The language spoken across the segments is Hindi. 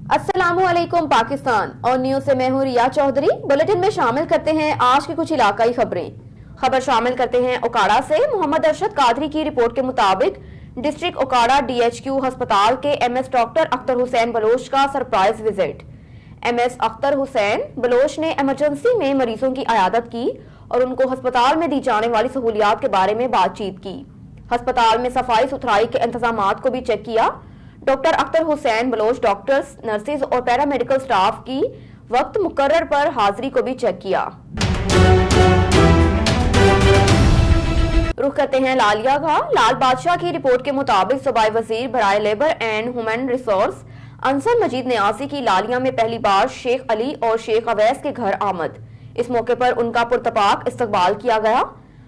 अस्सलामुअलैकुम पाकिस्तान और न्यूज से मैं हूं रिया चौधरी। बुलेटिन में शामिल करते हैं आज की कुछ इलाकाई खबरें। खबर शामिल करते हैं ओकाड़ा से। मोहम्मद अरशद कादरी की रिपोर्ट के मुताबिक डिस्ट्रिक्ट ओकाड़ा DHQ अस्पताल के MS डॉक्टर अख्तर हुसैन बलोच का surprise visit. MS Akhtar Hussain Baloch ने इमरजेंसी में मरीजों की अयादत की और उनको अस्पताल में दी जाने वाली सहूलियात के बारे में बातचीत की। अस्पताल में सफाई सुथराई के इंतजामात को भी चेक किया। Doctor Akhtar Hussain Baloch doctors, nurses और पैरामेडिकल स्टाफ की वक्त मुकर्रर पर हाजिरी को भी चेक किया। रुख करते हैं लालिया का। लाल बादशाह की रिपोर्ट के मुताबिक सूबाई वजीर बराए labour and human resource Ansar Majeed Niazi की लालिया में पहली बार शेख अली और शेख अवैस के घर आमद। इस मौके पर उनका पुरतपाक इस्तकबाल किया गया।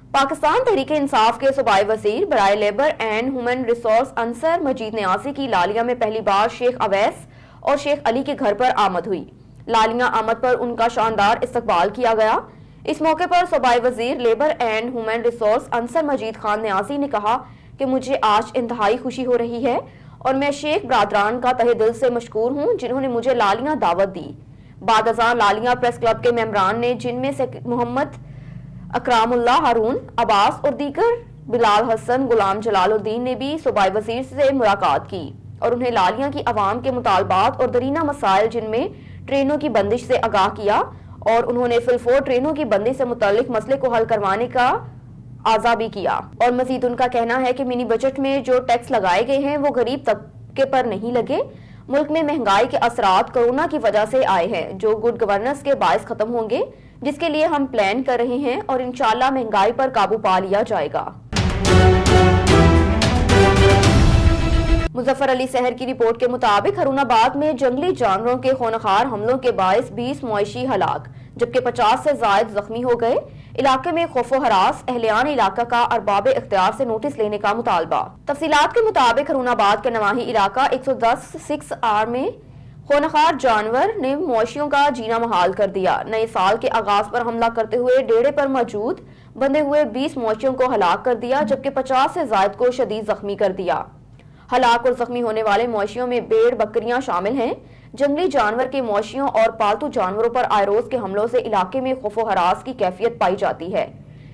पाकिस्तान तहरीक इंसाफ के सूबाई वजीर बराए labour and human resource Ansar Majeed Niazi की लालिया में पहली बार शेख अवैस और शेख अली के घर पर आमद हुई। लालिया आमद पर उनका शानदार इस्तकबाल किया गया। इस मौके पर सूबाई वजीर labour and human resource Ansar Majeed Khan Niazi ने कहा कि मुझे आज इंतहाई खुशी हो रही है और मैं शेख बरादरान का तहे दिल से मशकूर हूँ जिन्होंने मुझे लालिया दावत दी। बाद अज़ां लालिया प्रेस क्लब के मेंबरान ने, जिनमें से मोहम्मद अकरामुल्ला हारून, अब्बास और दीगर बिलाल हसन, गुलाम जलालुद्दीन ने भी सूबाई वजीर से मुलाकात की और उन्हें लालिया की आवाम के मुतालबात और दरीना मसाइल जिनमें ट्रेनों की बंदिश से आगाह किया और उन्होंने फिलफोर ट्रेनों की बंदिश से मुतल्लिक मसले को हल करवाने का आज़ा भी किया। और मजीद उनका कहना है कि मिनी बजट में जो टैक्स लगाए गए हैं वो गरीब तबके पर नहीं लगे। मुल्क में महंगाई के असरात कोरोना की वजह से आए हैं जो गुड गवर्नेंस के बायस खत्म होंगे, जिसके लिए हम प्लान कर रहे हैं और इंशाअल्लाह महंगाई पर काबू पा लिया जाएगा। मुजफ्फर अली शहर की रिपोर्ट के मुताबिक हरूनाबाद में जंगली जानवरों के खूनखार हमलों के बायस 20 मवेशी हलाक जबकि 50 से जायद जख्मी हो गए। इलाके में खौफो हरास, अहलियान इलाका का अरबाब इख्तियार से नोटिस लेने का मुतालबा। तफसीलात के मुताबिक हरूनाबाद के नवाही इलाका 110-6R में खूनखार जानवर ने मवेशियों का जीना मुहाल कर दिया। नए साल के आगाज पर हमला करते हुए डेरे पर मौजूद बंधे हुए 20 मवेशियों को हलाक कर दिया जबकि 50 से जायद को शदीद जख्मी कर दिया। हलाक और जख्मी होने वाले मवेशियों में भेड़, बकरियां शामिल हैं। जंगली जानवर के मवेशियों और पालतू जानवरों पर आए रोज के हमलों से इलाके में खौफो हरास की कैफियत पाई जाती है।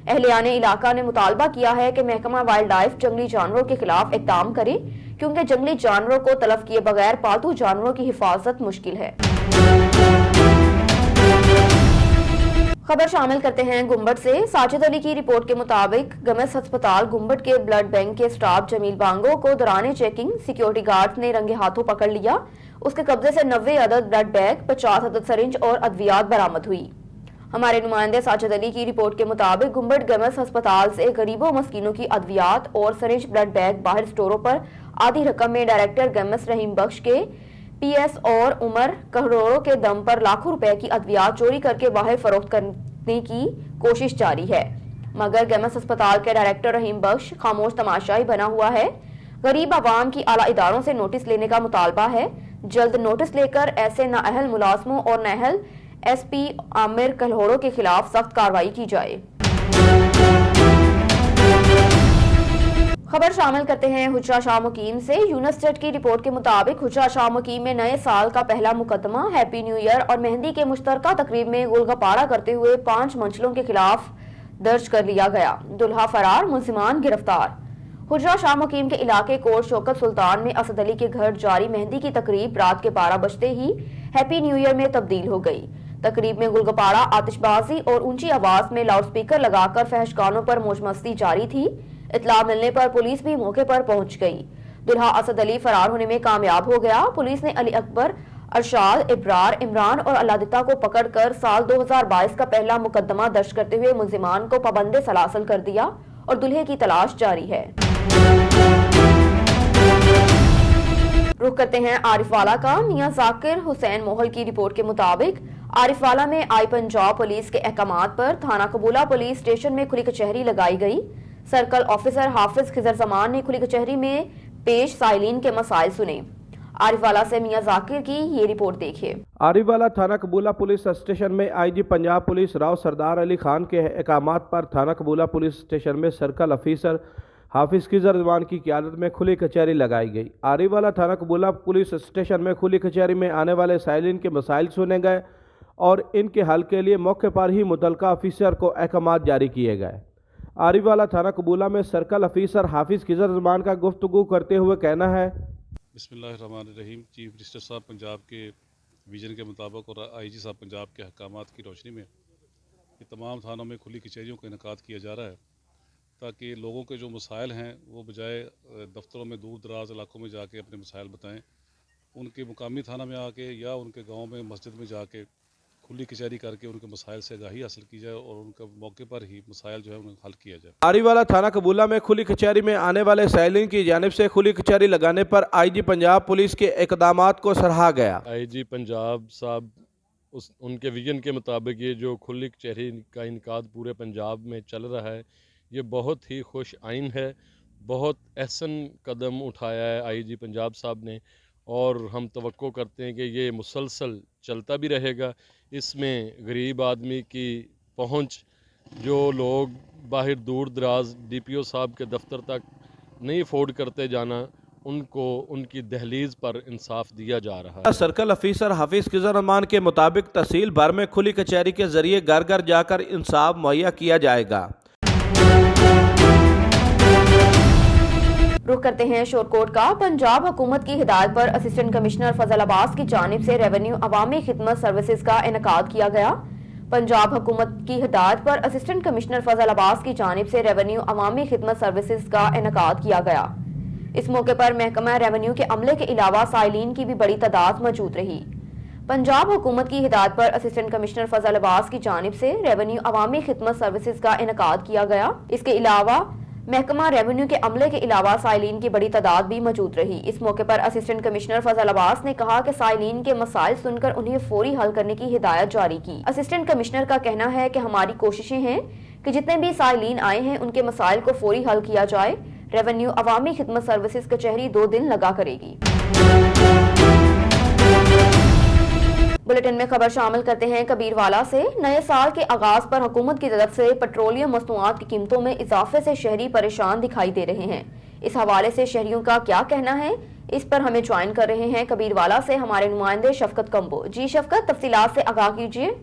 अहलियान इलाका ने मुतालबा किया है कि महकमा वाइल्ड लाइफ जंगली जानवरों के खिलाफ इक़दाम करे क्योंकि जंगली जानवरों को तलफ किए बगैर पालतू जानवरों की हिफाजत मुश्किल है। खबर शामिल करते हैं गुम्बट से। साजिद अली की रिपोर्ट के मुताबिक गमस अस्पताल गुम्बट के ब्लड बैंक के स्टाफ जमील बांगो को दौरान चेकिंग सिक्योरिटी गार्ड ने रंगे हाथों पकड़ लिया। उसके कब्जे से 90 अदद ब्लड बैग, 50 अदद सरिंज और अद्वियात बरामद हुई। हमारे नुमाइंदे साजिद अली की रिपोर्ट के मुताबिक गुम्बट गमस अस्पताल से गरीबों मस्कीनों की अद्वियात और सरिंज ब्लड बैग बाहर स्टोरों पर आधी रकम में डायरेक्टर गमस रहीम बख्श के PS और उमर करोड़ों के दम पर लाखों रुपए की अद्वियात चोरी करके बाहर फरोख्त करने की कोशिश जारी है, मगर गमस अस्पताल के डायरेक्टर रहीम बख्श खामोश तमाशाई बना हुआ है। गरीब आवाम की आला इदारों से नोटिस लेने का मुतालबा है। जल्द नोटिस लेकर ऐसे नाअहल मुलाजमों और नाअहल SP आमिर कल्होड़ों के खिलाफ सख्त कार्रवाई की जाए। खबर शामिल करते हैं हुजरा शाह मुकीम से। यूनस जट की रिपोर्ट के मुताबिक हुजरा शाह मुकीम में नए साल का पहला मुकदमा हैप्पी न्यू ईयर और मेहंदी के मुश्तरका तकरीब में गुलगपाड़ा करते हुए 5 मंचलों के खिलाफ दर्ज कर लिया गया। दुल्हा फरार, मुलजिमान गिरफ्तार। हुजरा शाह मुकीम के इलाके कोट शौकत सुल्तान में असद अली के घर जारी मेहंदी की तकरीब रात के 12 बजते ही हैप्पी न्यू ईयर में तब्दील हो गई। तकरीब में गुलगपाड़ा, आतिशबाजी और ऊंची आवाज में लाउड स्पीकर लगाकर फहश गानों पर मौज मस्ती जारी थी। इत्तला मिलने पर पुलिस भी मौके पर पहुंच गई। दुल्हा असद अली फरार होने में कामयाब हो गया। पुलिस ने अली अकबर, अरशाद, इब्रार, इमरान और अल्लादिता को पकड़कर साल 2022 का पहला मुकदमा दर्ज करते हुए मुलजिमान को पाबंदे सलासल कर दिया और दुल्हे की तलाश जारी है। रुख करते हैं आरिफवाला का। मियां जाकिर हुसैन मोहल की रिपोर्ट के मुताबिक आरिफवाला में आई पंजाब पुलिस के अहकामात पर थाना कबूला पुलिस स्टेशन में खुली कचहरी लगाई गई। सर्कल ऑफिसर हाफिज खिजर जमान ने खुली कचहरी में पेश साइलिन के मसाइल सुने। आरिफवाला से मियां जाकिर की ये रिपोर्ट देखिए। आरिफवाला थाना कबूला पुलिस स्टेशन में IG पंजाब पुलिस राव सरदार अली खान के अहकामात पर थाना कबूला पुलिस स्टेशन में सर्कल ऑफिसर हाफिज खिजर रिजवान की क़यादत में खुली कचहरी लगाई गई। आरीवाला थाना कबूला पुलिस स्टेशन में खुली कचहरी में आने वाले साइलिन के मसाइल सुने गए और इनके हल के लिए मौके पर ही मुतलका ऑफिसर को अहकामात जारी किए गए। आरीवाला थाना कबूला में सर्कल ऑफिसर हाफिज खिजर रिजवान का गुफ्तगू करते हुए कहना है। बिस्मिल्लाहिर्रहमानिर्रहीम। चीफ मिनिस्टर साहब पंजाब के विजन के मुताबिक और आईजी साहब पंजाब के अहकामात की रोशनी में ये तमाम थानों में खुली कचहरियों का इनेकाद किया जा रहा है ताकि लोगों के जो मसाइल हैं वो बजाय दफ्तरों में दूर दराज इलाकों में जाके अपने मसाइल बताएं, उनके मुकामी थाना में आके या उनके गांव में मस्जिद में जाके खुली कचहरी करके उनके मसाइल से आगाही हासिल की जाए और उनका मौके पर ही मसाइल जो है उन्हें हल किया जाए। आरीवाला थाना कबूला में खुली कचहरी में आने वाले साइलिन की जानिब से खुली कचहरी लगाने पर आईजी पंजाब पुलिस के इकदामात को सराहा गया। आईजी पंजाब साहब उनके विजन के मुताबिक ये जो खुली कचहरी का इनकाद पूरे पंजाब में चल रहा है, ये बहुत ही खुश आइन है। बहुत अहसन कदम उठाया है आईजी पंजाब साहब ने और हम तवक्को करते हैं कि ये मुसलसल चलता भी रहेगा। इसमें गरीब आदमी की पहुंच, जो लोग बाहर दूर दराज डीपीओ साहब के दफ्तर तक नहीं अफोर्ड करते जाना, उनको उनकी दहलीज पर इंसाफ दिया जा रहा है। सर्कल ऑफिसर हाफिज खिजर रहमान के मुताबिक तहसील भर में खुली कचहरी के जरिए घर घर जाकर इंसाफ मुहैया किया जाएगा। रुख करते हैं शोरकोट का। पंजाब हुकूमत की हिदायत पर असिस्टेंट कमिश्नर फजल अब्बास की जानिब से रेवेन्यू अवामी खिदमत सर्विसेज का इनेकाद किया गया। पंजाब हुकूमत की हिदायत पर असिस्टेंट कमिश्नर फजल अब्बास की जानिब से रेवेन्यू अवामी खिदमत सर्विसेज का इनेकाद किया गया। इस मौके पर महकमा रेवेन्यू के अमले के अलावा साइलिन की भी बड़ी तादाद मौजूद रही। पंजाब हुकूमत की हिदायत पर असिस्टेंट कमिश्नर फजल अब्बास की जानिब से रेवेन्यू अवामी खिदमत सर्विसेज का इनेकाद किया गया। इसके अलावा महकमा रेवेन्यू के अमले के अलावा साइलिन की बड़ी तादाद भी मौजूद रही। इस मौके पर असिस्टेंट कमिश्नर फजल अब्बास ने कहा कि साइलिन के मसाइल सुनकर उन्हें फौरी हल करने की हिदायत जारी की। असिस्टेंट कमिश्नर का कहना है कि हमारी कोशिशें हैं कि जितने भी साइलिन आए हैं उनके मसाइल को फौरी हल किया जाए। रेवेन्यू अवामी खिदमत सर्विसेज कचहरी 2 दिन लगा करेगी। बुलेटिन में खबर शामिल करते हैं कबीरवाला से। नए साल के आगाज पर हुकूमत की तरफ से पेट्रोलियम मसनूआत की कीमतों में इजाफे से शहरी परेशान दिखाई दे रहे हैं। इस हवाले से शहरियों का क्या कहना है, इस पर हमें ज्वाइन कर रहे हैं कबीरवाला से हमारे नुमाइंदे शफकत कंबो। जी शफकत, तफसीलात से आगाह कीजिए।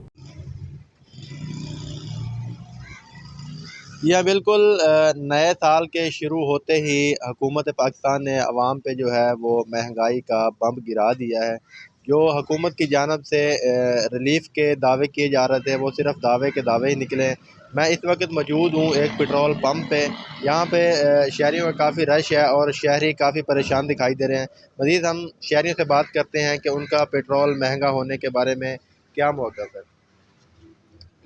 यह बिल्कुल नए साल के शुरू होते ही हुकूमत पाकिस्तान ने अवाम पे जो है वो महंगाई का बम गिरा दिया है। जो हुकूमत की जानब से रिलीफ़ के दावे किए जा रहे थे वो सिर्फ दावे के दावे ही निकले। मैं इस वक्त मौजूद हूँ एक पेट्रोल पंप पे। यहाँ पे शहरियों का काफ़ी रश है और शहरी काफ़ी परेशान दिखाई दे रहे हैं। मज़ीद हम शहरियों से बात करते हैं कि उनका पेट्रोल महंगा होने के बारे में क्या मौक़िफ़ है।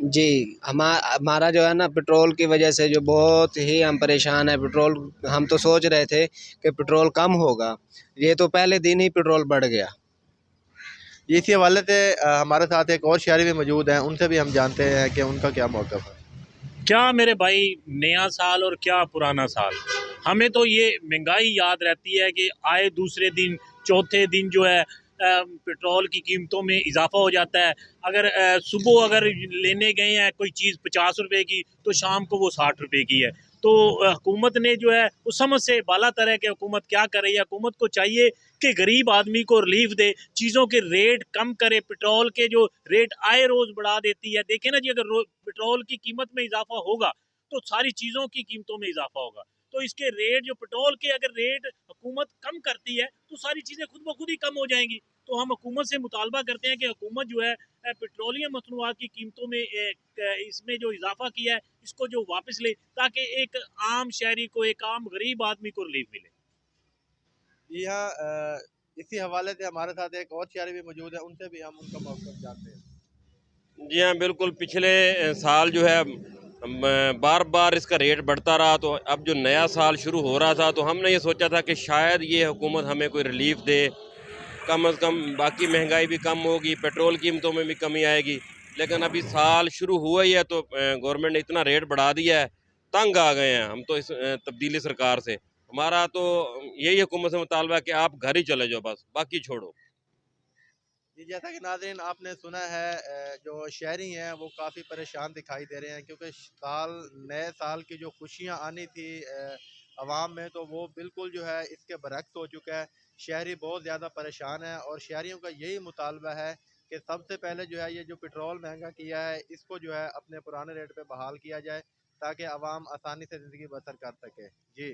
जी, हमारा जो है ना पेट्रोल की वजह से जो बहुत ही हम परेशान हैं। पेट्रोल हम तो सोच रहे थे कि पेट्रोल कम होगा, ये तो पहले दिन ही पेट्रोल बढ़ गया। इसी हवाले से हमारे साथ एक और शहरी भी मौजूद हैं, उनसे भी हम जानते हैं कि उनका क्या मौक़िफ़ है। क्या मेरे भाई, नया साल और क्या पुराना साल, हमें तो ये महंगाई याद रहती है कि आए दूसरे दिन चौथे दिन जो है पेट्रोल की कीमतों में इजाफा हो जाता है। अगर सुबह अगर लेने गए हैं कोई चीज़ 50 रुपए की तो शाम को वो 60 रुपए की है। तो हुकूमत ने जो है उस समझ से बाला तर है कि हुकूमत क्या कर रही है। हुकूमत को चाहिए कि गरीब आदमी को रिलीफ दे, चीज़ों के रेट कम करे। पेट्रोल के जो रेट आए रोज़ बढ़ा देती है। देखें ना जी, अगर पेट्रोल की कीमत में इजाफा होगा तो सारी चीज़ों की कीमतों में इजाफा होगा। तो इसके रेट जो पेट्रोल के अगर रेट हुकूमत कम करती है तो सारी चीज़ें खुद ब खुद ही कम हो जाएंगी। तो हम हुकूमत से मुतालबा करते हैं कि हुकूमत जो है पेट्रोलियम मसनूआत की कीमतों में इसमें जो इजाफा किया है इसको जो वापस ले, ताकि एक आम शहरी को, एक आम गरीब आदमी को रिलीफ मिले। जी हाँ, इसी हवाले से हमारे साथ एक और शहरी भी मौजूद है, उनसे भी हम उनका मौक़िफ़ जानते हैं। जी हाँ, बिल्कुल। पिछले साल जो है बार बार इसका रेट बढ़ता रहा, तो अब जो नया साल शुरू हो रहा था तो हमने ये सोचा था कि शायद ये हुकूमत हमें कोई रिलीफ दे, कम अज़ कम बाकी महंगाई भी कम होगी, पेट्रोल कीमतों में भी कमी आएगी। लेकिन अभी साल शुरू हुआ ही है तो गवर्नमेंट ने इतना रेट बढ़ा दिया है, तंग आ गए हैं हम तो इस तब्दीली सरकार से। हमारा तो यही हुकूमत से मुतालबा है कि आप घर ही चले जाओ, बस बाकी छोड़ो। जी, जैसा कि नाज़रीन आपने सुना है, जो शहरी हैं वो काफ़ी परेशान दिखाई दे रहे हैं क्योंकि नए साल की जो खुशियां आनी थी आवाम में, तो वो बिल्कुल जो है इसके बरक्स हो चुका है। शहरी बहुत ज़्यादा परेशान है और शहरियों का यही मुतालबा है कि सबसे पहले जो है ये जो पेट्रोल महंगा किया है इसको जो है अपने पुराने रेट पे बहाल किया जाए ताकि आवाम आसानी से ज़िंदगी बसर कर सके। जी।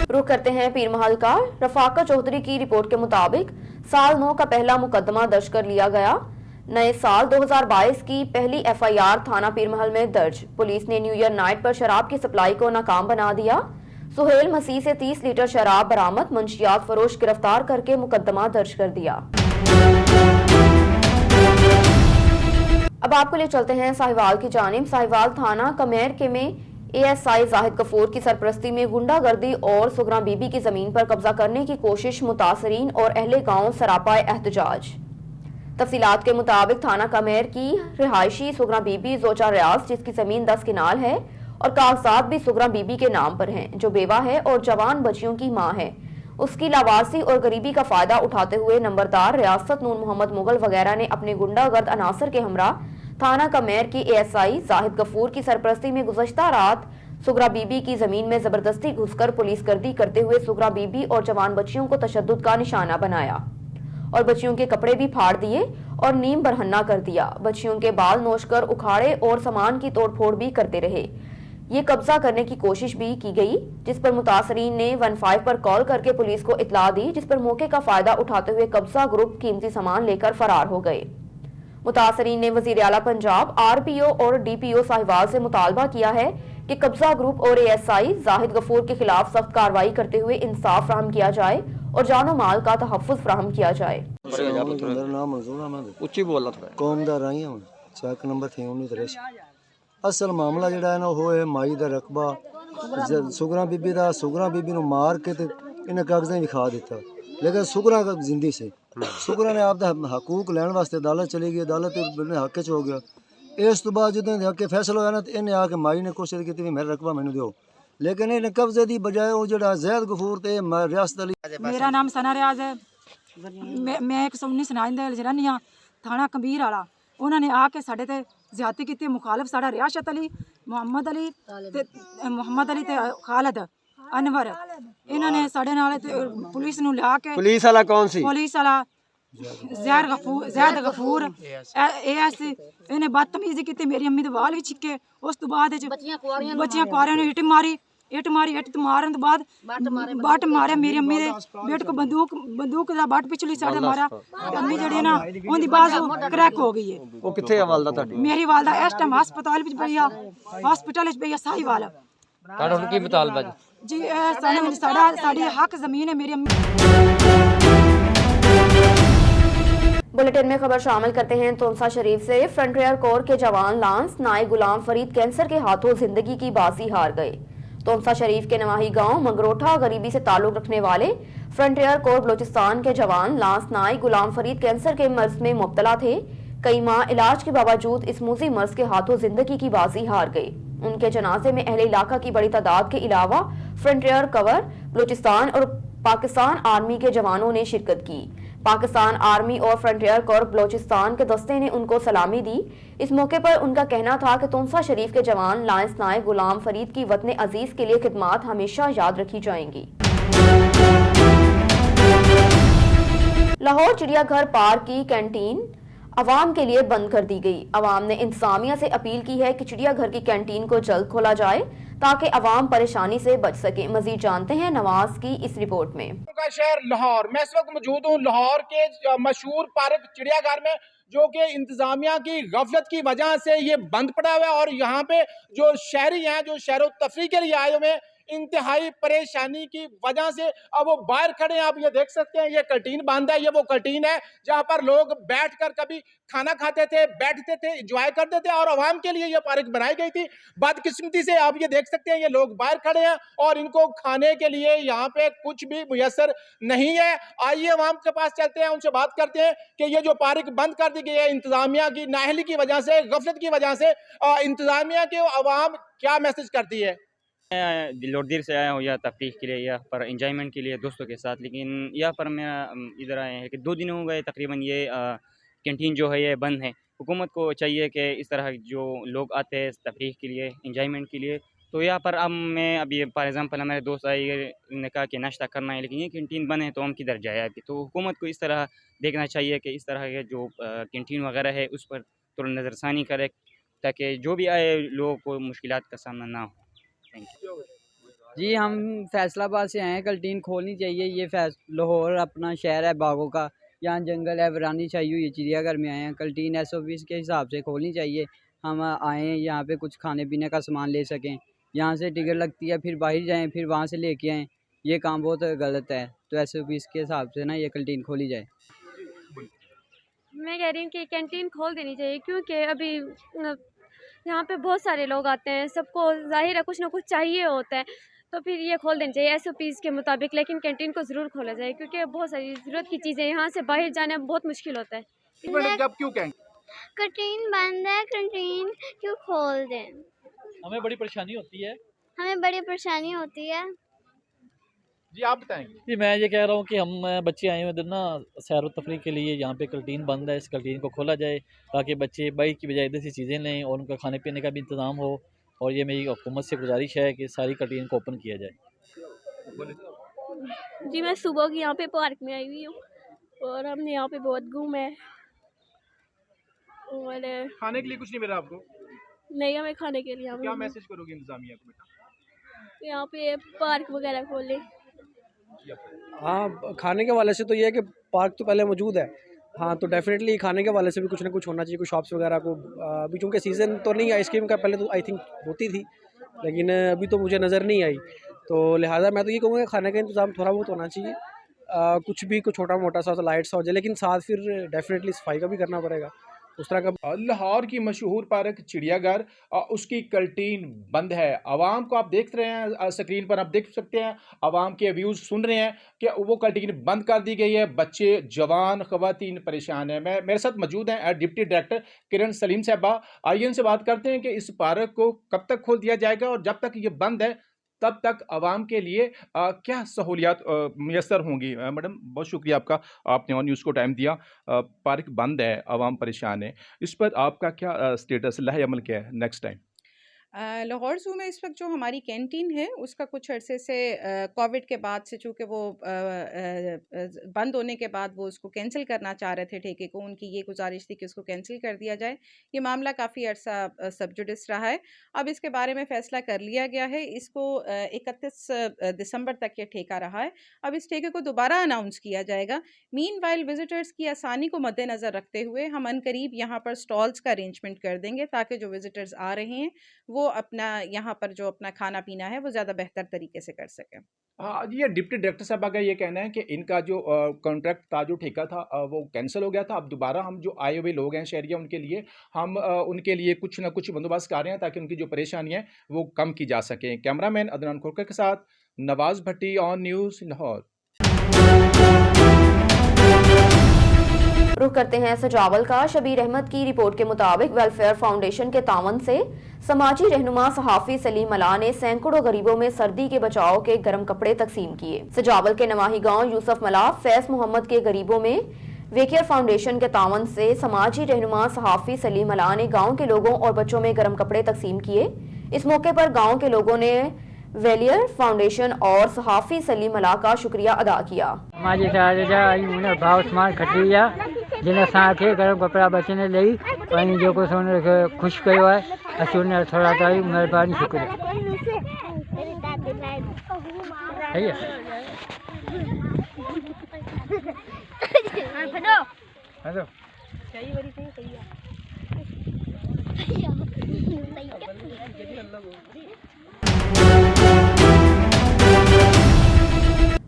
रुख करते हैं पीर महल का। रफाका चौधरी की रिपोर्ट के मुताबिक साल 9 का पहला मुकदमा दर्ज कर लिया गया। नए साल 2022 की पहली एफआईआर थाना पीर महल में दर्ज। पुलिस ने न्यू ईयर नाइट पर शराब की सप्लाई को नाकाम बना दिया। सुहेल मसीह से 30 लीटर शराब बरामद। मंशियात फरोश गिरफ्तार करके मुकदमा दर्ज कर दिया। अब आपको ले चलते हैं साहिवाल की जानिब। साहिवाल थाना कमेर के में एएसआई जाहिद गफूर की सरपरस्ती में गुंडागर्दी और सुगरा बीबी की जमीन पर कब्जा करने की कोशिश। मुतासरीन और अहले गांव सरापाए एहतजाज। तफसीलात के मुताबिक थाना कमेर की रिहायशी सुगरा बीबी जोचा रियाज, जिसकी जमीन 10 किनाल है और कागजात भी सुगरा बीबी के नाम पर हैं, जो बेवा है और जवान बच्चियों की मां है, उसकी लावारसी और गरीबी का फायदा उठाते हुए नंबरदार रियासत नूर मोहम्मद मुगल वगैरह ने अपने गुंडागर्द अनासर के हमरा थाना कमेर की एएसआई जाहिद गफूर की सरपरस्ती में गुज़श्ता रात सुगरा बीबी की जमीन में जबरदस्ती घुसकर पुलिसगर्दी करते हुए सुगरा बीबी और जवान बच्चियों को तशद्दुद का निशाना बनाया और बच्चियों के कपड़े भी फाड़ दिए और नीम बरहन्ना कर दिया। बच्चियों के बाल नोच कर उखाड़े और सामान की तोड़फोड़ भी करते रहे। ये कब्जा करने की कोशिश भी की गई, जिस पर मुतासरीन ने 15 पर कॉल करके पुलिस को इतला दी, जिस पर मौके का फायदा उठाते हुए कब्जा ग्रुप कीमती सामान लेकर फरार हो गए। मुतासरीन ने वजीर आला पंजाब, आरपीओ और डीपीओ साहिवाल से मुतालबा किया है कि कब्जा ग्रुप और एएसआई जाहिद गफूर के खिलाफ सख्त कार्रवाई करते हुए इंसाफ फराहम किया जाए और जानो माल का तहफ़्फ़ुज़ फराहम किया जाए। मेरा नाम मंजूर अहमद, ਉੱਚੀ ਬੋਲਣਾ ਥੋੜਾ। कौम दा राही हूं, चेक नंबर थी 1983। असल मामला ਜਿਹੜਾ ਹੈ ਨਾ ਉਹ ਹੈ ਮਾਈ ਦਾ ਰਕਬਾ ਸੁਗਰਾ ਬੀਬੀ ਨੂੰ ਮਾਰ ਕੇ ਤੇ ਇਹਨੇ ਕਾਗਜ਼ਾਂ ਵਿਖਾ ਦਿੱਤਾ, लेकिन सुगरा जिंदी से सुगरा ने आपका हकूक लैन वास्ते अदालत चली गई, अदालत हक च हो गया। इस तो बाद जो हक फैसला होया ना तो इन्हें आके माई ने कोशिश की भी मेरा रकबा मैनू दो, लेकिन इन्हें कब्जे की बजाय वो जो जैद गफूर ते रियासत अली। मेरा नाम सना रियाज है। मैं 119 नाइंदा रहनी हाँ थाना कबीर वाला। उन्होंने आके साढ़े ते ज्यादती की, मुखालफ साढ़ा रियासत अली, मोहम्मद अली ते खालिद अनवर, इन्होंने साढ़े नाल पुलिस नूं लिया के। ਪੁਲਿਸ ਵਾਲਾ ਕੌਣ ਸੀ? पुलिस वाला जैद गफूर एएस, इन्हें बदतमीजी की, मेरी अम्मी दे वाल भी छिके। उस तो बाद बच्चियां कुआरियां ने हिट मारी हिट मारन तो बाद बट मारे मेरी अम्मी दे बेट को बंदूक दा बट पिछली साइड मारा। अम्मी जेड़ी ना उनदी बाजू क्रैक हो गई है। ਉਹ ਕਿੱਥੇ ਆ ਵਾਲਦਾ ਤੁਹਾਡੀ? मेरी वालदा इस टाइम हस्पताल विच पई आ, हॉस्पिटल विच पई आ साहिवाल। ਤੁਹਾਡਾ ਹੁਣ ਕੀ ਮੁਤਾਲਬਾ ਜੀ? जी साड़ी हक जमीन है मेरी अम्मी। बुलेटिन में खबर शामिल करते हैं तोंसा शरीफ से। फ्रंटियर कोर के जवान लांस नाई गुलाम फरीद कैंसर के हाथों जिंदगी की बाजी हार गए। तोंसा शरीफ के नवाही गांव मंगरोठा गरीबी से ताल्लुक रखने वाले फ्रंटियर कोर बलोचिस्तान के जवान लांस नाई गुलाम फरीद कैंसर के मर्ज में मुब्तला थे। कई माह इलाज के बावजूद इस मूजी मर्ज के हाथों जिंदगी की बाजी हार गए। उनके जनाजे में अहले इलाका की बड़ी तादाद के अलावा फ्रंटियर कवर बलूचिस्तान और पाकिस्तान आर्मी के जवानों ने शिरकत की। पाकिस्तान आर्मी और फ्रंटियर कोर बलूचिस्तान के दस्ते ने उनको सलामी दी। इस मौके पर उनका कहना था कि तोंसा शरीफ के जवान लांस नाई गुलाम फरीद की वतन अजीज के लिए खिदमात हमेशा याद रखी जाएंगी। लाहौर चिड़ियाघर पार्क की कैंटीन अवाम के लिए बंद कर दी गई। अवाम ने इंतजामिया से अपील की है कि चिड़ियाघर की कैंटीन को जल्द खोला जाए ताकि अवाम परेशानी से बच सके। मजीद जानते हैं नवाज की इस रिपोर्ट में। का शहर लाहौर, मैं इस वक्त मौजूद हूँ लाहौर के मशहूर पार्क चिड़ियाघर में, जो कि इंतजामिया की गफलत की वजह से ये बंद पड़ा हुआ है। और यहाँ पे जो शहरी हैं, जो शहरो तफरी के लिए आए हुए हैं, इंतहाई परेशानी की वजह से अब वो बाहर खड़े हैं। आप ये देख सकते हैं, ये कैंटीन बंद है। ये वो कैंटीन है जहाँ पर लोग बैठकर कभी खाना खाते थे, बैठते थे, एंजॉय करते थे और आवाम के लिए ये पार्क बनाई गई थी। बदकिस्मती से आप ये देख सकते हैं, ये लोग बाहर खड़े हैं और इनको खाने के लिए यहाँ पे कुछ भी मुयसर नहीं है। आइए आवाम के पास चलते हैं, उनसे बात करते हैं कि ये जो पार्क बंद कर दी गई है इंतजामिया की नाअहली की वजह से, गफलत की वजह से, इंतजामिया के आवाम क्या मैसेज करती है। दिलोर से आया हूँ या तफरीह के लिए या पर इंजॉयमेंट के लिए दोस्तों के साथ, लेकिन यहाँ पर मैं इधर आए हैं कि 2 दिन हो गए तकरीबन ये कैंटीन जो है ये बंद है। हुकूमत को चाहिए कि इस तरह जो लोग आते हैं तफरीह के लिए, इंजॉयमेंट के लिए, तो यहाँ पर अब मैं अभी फॉर एग्ज़ाम्पल हमारे दोस्त आए ने कहा कि नाश्ता करना है, लेकिन ये कैंटीन बंद है तो हम किधर जाए अभी। तो हुकूमत को इस तरह देखना चाहिए कि इस तरह के जो कैंटीन वगैरह है उस पर तुरंत नज़रसानी करे, ताकि जो भी आए लोगों को मुश्किलात का सामना ना हो। Thank you. जी हम फैसलाबाद से आए हैं, कैंटीन खोलनी चाहिए। ये लाहौर अपना शहर है बागों का, यहाँ जंगल है, वीरानी छाई हुई है, चिड़ियाघर में आए हैं। कैंटीन SOP के हिसाब से खोलनी चाहिए। हम आए हैं यहाँ पे कुछ खाने पीने का सामान ले सकें। यहाँ से टिकट लगती है, फिर बाहर जाएँ, फिर वहाँ से लेके आएँ। ये काम बहुत गलत है, तो SOP के हिसाब से ना ये कैंटीन खोली जाए। मैं कह रही हूँ कि कैंटीन खोल देनी चाहिए, क्योंकि अभी यहाँ पे बहुत सारे लोग आते हैं, सबको ज़ाहिर है कुछ ना कुछ चाहिए होता है, तो फिर ये खोल देनी चाहिए SOPs के मुताबिक। लेकिन कैंटीन को ज़रूर खोला जाए, क्योंकि बहुत सारी ज़रूरत की चीज़ें यहाँ से बाहर जाने में बहुत मुश्किल होता है। जब क्यों कहेंगे कैंटीन बंद है, कैंटीन क्यों खोल दें? हमें बड़ी परेशानी होती है। हमें बड़ी परेशानी होती है। जी आप बताएंगे। जी मैं ये कह रहा हूँ कि हम बच्चे आए हुए इधर ना सैर व तफरीह के लिए, यहाँ पे कैंटीन बंद है, इस कैंटीन को खोला जाए ताकि बच्चे बाइक की बजाय इधर से चीज़ें लें और उनका खाने पीने का भी इंतज़ाम हो। और ये मेरी हुकूमत से गुजारिश है कि सारी कैंटीन को ओपन किया जाए। जी मैं सुबह की यहाँ पे पार्क में आई हुई हूँ और हमने यहाँ पे बहुत घूमा है। और खाने के लिए कुछ नहीं मिला आपको? नहीं, हमें खाने के लिए क्या मैसेज करोगे इंतजामिया को बेटा? यहाँ पे पार्क वगैरह खोले। हाँ, खाने के वाले से तो ये है कि पार्क तो पहले मौजूद है। हाँ, तो डेफिनेटली खाने के वाले से भी कुछ ना कुछ होना चाहिए, कुछ शॉप्स वगैरह को। अभी चूँकि सीज़न तो नहीं है आइसक्रीम का, पहले तो आई थिंक होती थी, लेकिन अभी तो मुझे नज़र नहीं आई। तो लिहाजा मैं तो ये कहूँगा खाने का इंतज़ाम थोड़ा बहुत होना चाहिए। कुछ भी कुछ छोटा मोटा सा लाइट सा हो जाए, लेकिन साथ फिर डेफिनेटली सफाई का भी करना पड़ेगा उस तरह का। लाहौर की मशहूर पार्क चिड़ियाघर, उसकी कैंटीन बंद है। आवाम को आप देख रहे हैं स्क्रीन पर, आप देख सकते हैं आवाम के व्यूज़ सुन रहे हैं कि वो कैंटीन बंद कर दी गई है। बच्चे, जवान, ख़वातीन परेशान हैं। मेरे साथ मौजूद हैं डिप्टी डायरेक्टर किरण सलीम साहबा। आइए इनसे बात करते हैं कि इस पार्क को कब तक खोल दिया जाएगा और जब तक ये बंद है तब तक आवाम के लिए क्या सहूलियात मैसर होंगी। मैडम बहुत शुक्रिया आपका, आपने ऑन न्यूज़ को टाइम दिया। पार्क बंद है, आवाम परेशान है, इस पर आपका क्या स्टेटस, लह अमल क्या है नेक्स्ट टाइम? लाहौर ज़ू में इस वक्त जो हमारी कैंटीन है उसका कुछ अरसे से कोविड के बाद से, चूँकि वो बंद होने के बाद वो उसको कैंसिल करना चाह रहे थे ठेके को, उनकी ये गुजारिश थी कि उसको कैंसिल कर दिया जाए। ये मामला काफ़ी अरसा सब जुडिस रहा है। अब इसके बारे में फ़ैसला कर लिया गया है। इसको 31 दिसंबर तक ये ठेका रहा है। अब इस ठेके को दोबारा अनाउंस किया जाएगा। मीनवाइल विज़िटर्स की आसानी को मद्देनज़र रखते हुए हम अनकरीब यहाँ पर स्टॉल्स का अरेंजमेंट कर देंगे, ताकि जो विज़िटर्स आ रहे हैं वो अपना यहाँ पर जो अपना खाना पीना है वो ज़्यादा बेहतर तरीके से कर सकें। हाँ, ये डिप्टी डायरेक्टर साहब का ये कहना है कि इनका जो कॉन्ट्रैक्ट था, जो ठेका था, वो कैंसिल हो गया था। अब दोबारा हम जो आए हुए लोग हैं शहरिया, उनके लिए हम उनके लिए कुछ ना कुछ बंदोबस्त कर रहे हैं ताकि उनकी जो परेशानी है वो कम की जा सके। कैमरामैन अदनान खोखर के साथ नवाज भट्टी, ऑन न्यूज़ लाहौर। रुख करते हैं सजावल का। शबीर अहमद की रिपोर्ट के मुताबिक वेलफेयर फाउंडेशन के तावन से समाजी रहनुमा सहाफ़ी सलीम अला ने सैकड़ों गरीबों में सर्दी के बचाव के गर्म कपड़े तकसीम किए। सजावल के नवाही गांव यूसुफ मला फैज मोहम्मद के गरीबों में वेकेयर फाउंडेशन के तावन से समाजी रहनुमा सहाफ़ी सलीम अला ने गाँव के लोगों और बच्चों में गर्म कपड़े तकसीम किए। इस मौके पर गाँव के लोगों ने वेलियर फाउंडेशन और सहाफ़ी सलीम अला का शुक्रिया अदा किया। जिन्हें साथे गरम कपड़ा बचने लई पानी जो कुछ उन्हें खुश कयो है, असि उन्हें थोड़ा ताई मेहरबानी शुक्रिया। सही है। हेलो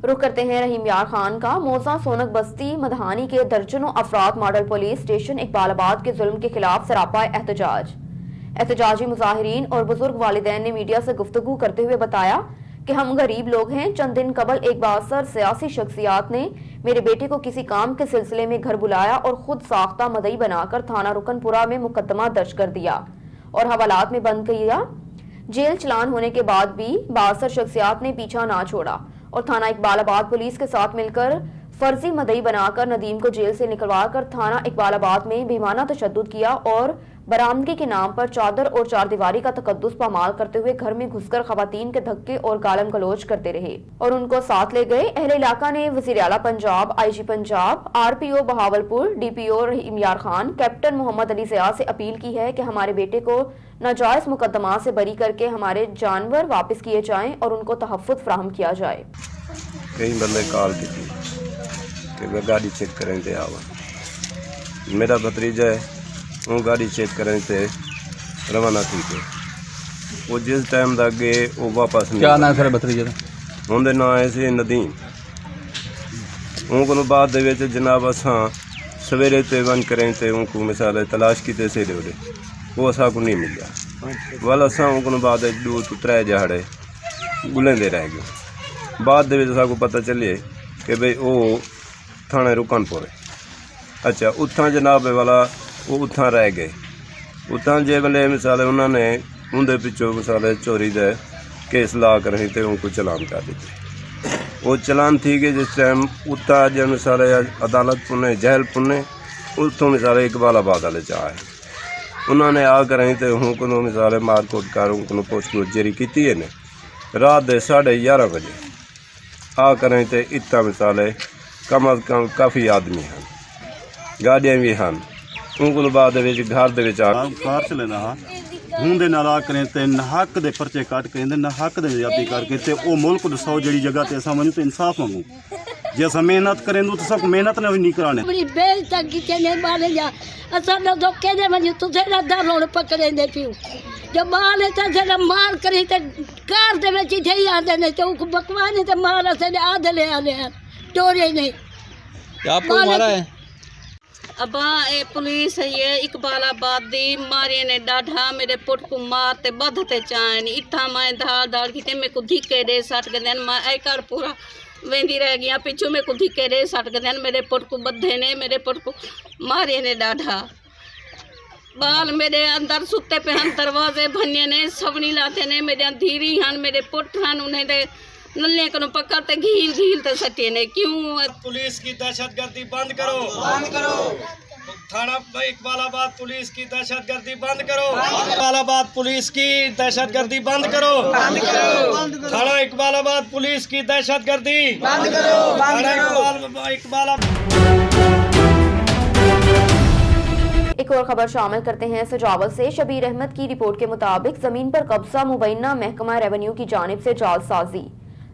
रुख करते हैं रहीम यार खान का। मौजा सोनक बस्ती मधानी के दर्जनों अफराद मॉडल पुलिस स्टेशन इकबालाबाद के जुल्म के खिलाफ सरापा एहतजाज। एहतजाजी मुजाहिरीन और बुजुर्ग वालिदैन ने मीडिया से गुफ्तगू करते हुए बताया कि हम गरीब लोग हैं। चंद दिन कबल एक बासर सियासी शख्सियात ने मेरे बेटे को किसी काम के सिलसिले में घर बुलाया और खुद साख्ता मदई बनाकर थाना रुकनपुरा में मुकदमा दर्ज कर दिया और हवालात में बंद किया। जेल चलान होने के बाद भी बासर शख्सियात ने पीछा ना छोड़ा और थाना इकबालाबाद पुलिस के साथ मिलकर फर्जी मदई बनाकर नदीम को जेल से निकलवा कर थाना इकबालाबाद में बेईमाना तशद्दुद किया और बरामदगी के नाम पर चादर और चारदीवारी का तकद्दुस पामाल करते हुए घर में घुसकर खवातीन के धक्के और गालम गलोच करते रहे और उनको साथ ले गए। अहले इलाका ने वजीर आला Punjab, IG Punjab, RPO Bahawalpur, DPO रहीम यार खान, कैप्टन मोहम्मद अली ज़िया से अपील की है कि हमारे बेटे को नाजायज मुकदमा से बरी करके हमारे जानवर वापस किए जाएं और उनको तहफ़्फ़ुज़ फराहम किया जाए। कई बंदे कॉल की कि मैं गाड़ी चेक करें थे आवा, मेरा भतीजा है वो गाड़ी चेक करें थे रवाना थी के वो जिस टाइम तक गए वो वापस नहीं। क्या नाम है भतीजे का? उनके नाम है सी नदीम। उनको बाद दे विच जनाब असां सवेरे ते वन करें थे उनको मिसाल तलाश की से दे वो असा को नहीं मिला। वाल असां उनको बाद 2 to 3 जहाड़े गुलेंदे रह गए। बाद दे विच असा को पता चले कि भाई वो थाने रुकनपुर है। अच्छा उत्थां जनाब वाला वो उत्थां रह गए। उत्थां जे वेले मिसाल उन्होंने उनके पिछों मिसाल चोरी का केस ला कर तो उनको चलान कर दिते। वो चलान थी कि जिस टाइम उत्ता जो मिसाल अदालत पुने जहल पुने उतों मिसाल इकबालाबाद वाले च आए उन्होंने आ कर तो उनको मिसाल मारकोट कर उनको पोस्टपोर्ट जारी की है ने रात के 11:30 बजे आ कर तो इतना मिसाल कम अज कम काफ़ी आदमी हैं, गाड़ियाँ भी हैं। उनको बाद घर कार चलेंदा हाँ हूँ दे नाल आ करें ते नहक दे परचे कट के नहक दे जाती करके ते ओ मुल्क दसो जी जगह ते असां वञूं तो इंसाफ मंगूं। जे असां मेहनत करें तो सब मेहनत ने नहीं कराने बड़ी बेइज्जती के मारे जा असां न तो केदे वञूं तुसे ना दरोड़ पकड़ेंदे पियो जो माल ते जरा मार करी ते कार दे विच थई आंदे ने ते बकवाने ते मार असां आधे ले आले टोरे नहीं आपको मारा है। अबा ए पुलिस ये इकबालाबाद दी मारे ने डाढ़ा मेरे पुट को मार ते बध ते चान इथा मैं धाड़ धाड़ की मेरे को धिक्के दे सट के दिन मैं ए कर पूरा वेंदी रह गया पिछू मेरे को धिक्के दे सट के दिन मेरे पुट को बधे ने मेरे पुट को मारे ने डाढ़ा बाल मेरे अंदर सुते पे हैं दरवाजे भन्ने ने सबनी लाते ने मेरे धीरी हन मेरे पुट हन उन्हें दे नल्ले को पकड़ते घील घील ते सटे ने क्यों। पुलिस की दहशतगर्दी बंद करो, बंद करो। थाना इकबालाबाद पुलिस की दहशतगर्दी बंद करो, इकबालाबाद पुलिस की दहशतगर्दी बंद करो, बंद करो। थाना इकबालाबाद पुलिस की दहशतगर्दी बंद करो, बंद करो। एक और खबर शामिल करते हैं सजावल से। शबीर अहमद की रिपोर्ट के मुताबिक जमीन पर कब्जा मुबैना महकमा रेवेन्यू की जानिब से जालसाजी,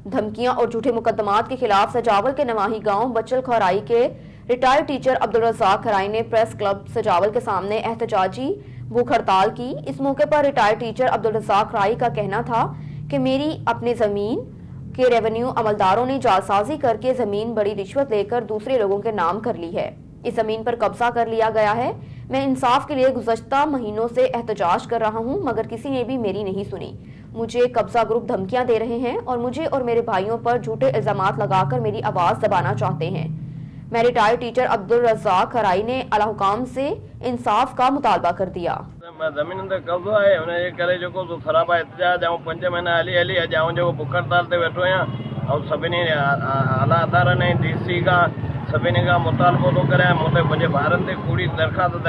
धमकियां और झूठे मुकदमात के खिलाफ सजावल के नवाही गांव बचल खराई के रिटायर्ड टीचर अब्दुल रज़ाक खराई ने प्रेस क्लब सजावल के सामने एहतजाजी भूख हड़ताल की। इस मौके पर रिटायर्ड टीचर अब्दुल रज़ाक खराई का कहना था कि मेरी अपनी जमीन के रेवेन्यू अमलदारों ने जालसाजी करके जमीन बड़ी रिश्वत लेकर दूसरे लोगों के नाम कर ली है। इस जमीन पर कब्जा कर लिया गया है। मैं इंसाफ के लिए गुज़श्ता महीनों से एहतजाज कर रहा हूं मगर किसी ने भी मेरी नहीं सुनी। मुझे कब्जा ग्रुप धमकियां दे रहे हैं और मुझे और मेरे भाइयों पर झूठे इल्जामात लगाकर मेरी आवाज दबाना चाहते हैं। मैं रिटायर्ड टीचर अब्दुल रज़ाक खराई ने आला हुकाम से इंसाफ का मुतालबा कर दिया। जमीन ते कब्जा है उन्हें ये करे जो को खराबा एहतजाज आऊं 5 महीना हली हली जाऊं जो भुख हड़ताल ते वेठो आहियां और सभिनी आला अदारा ने DC का सभिनी का मुतालबो तो करे मुझे मुंहिंजे ॿारनि ते कूड़ी दरख़्वास्त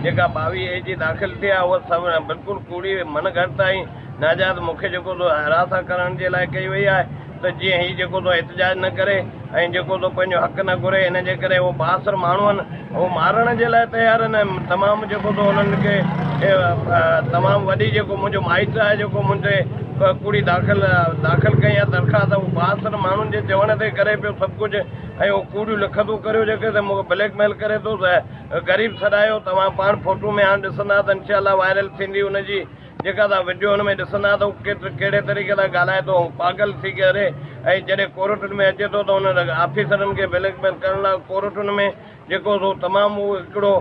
जेका 22A जी दाख़िल थी आहे उहा सभु बिल्कुलु कूड़ी मन घटि आई नाजायज़ मूंखे जेको हरासा करण जे लाइ कई वई आहे त जीअं हीउ जेको एहतजाज न करे ऐं जेको पंहिंजो हक़ न घुरे इन जे करे उहो 62 माण्हू आहिनि उहो मारण जे लाइ तयारु आहिनि। तमामु जेको उन्हनि खे तमामु वॾी जेको मुंहिंजो माइट आहे जेको मुंहिंजे कूड़ी दाख़िल कई आहे दरख़्वास्त उहो 62 माण्हुनि जे चवण ते करे पियो सभु कुझु ऐं उहो कूड़ियूं लिखंदो करियो जेके त मूंखे ब्लैकमेल करे थो ग़रीब सॾायो। तव्हां पाण फोटो में हाणे ॾिसंदा त इंशाअल्लाह वायरल थींदी हुनजी जेका तव्हां वीडियो हुन में ॾिसंदा त कहिड़े तरीक़े सां ॻाल्हाए थो पागल थी करे ऐं जॾहिं कोर्टुनि में अचे थो त हुन ऑफिसरनि खे ब्लैकमेल करण लाइ कोर्टुनि में जेको तमामु हिकिड़ो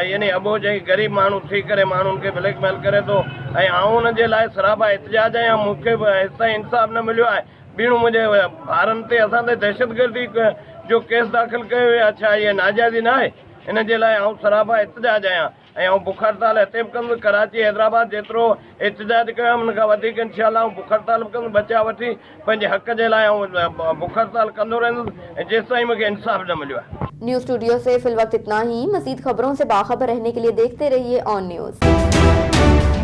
यानी अबोझ ऐं ग़रीब माण्हू थी करे माण्हुनि खे ब्लैकमेल करे थो ऐं आउं हुन जे लाइ सराबा एहतजाज आहियां। मूंखे बि हितां इंसाफ़ न मिलियो आहे। ॿीणो मुंहिंजे ॿारनि ते असां ते दहशतगर्दी जो केस दाख़िल कयो आहे। छा इहा नाजाइज़ी न आहे? इन जे लाइ आउं सराबा इतिजाज आहियां ऐं आउं बुख हड़ताल हिते बि कंदुसि कराची हैदराबाद जेतिरो इतिजाज कयो हुन खां वधीक इंशाअल्लाह आउं बुख हड़ताल बि कंदुसि बचा वठी पंहिंजे हक़ जे लाइ आउं बुख हड़ताल कंदो रहंदुसि ऐं जेसि ताईं मूंखे इंसाफ़ न मिलियो आहे। न्यूज़ स्टूडियो से फिल वक्त इतना ही। मज़ीद खबरों से बाखबर रहने के लिए देखते रहिए ऑन न्यूज़।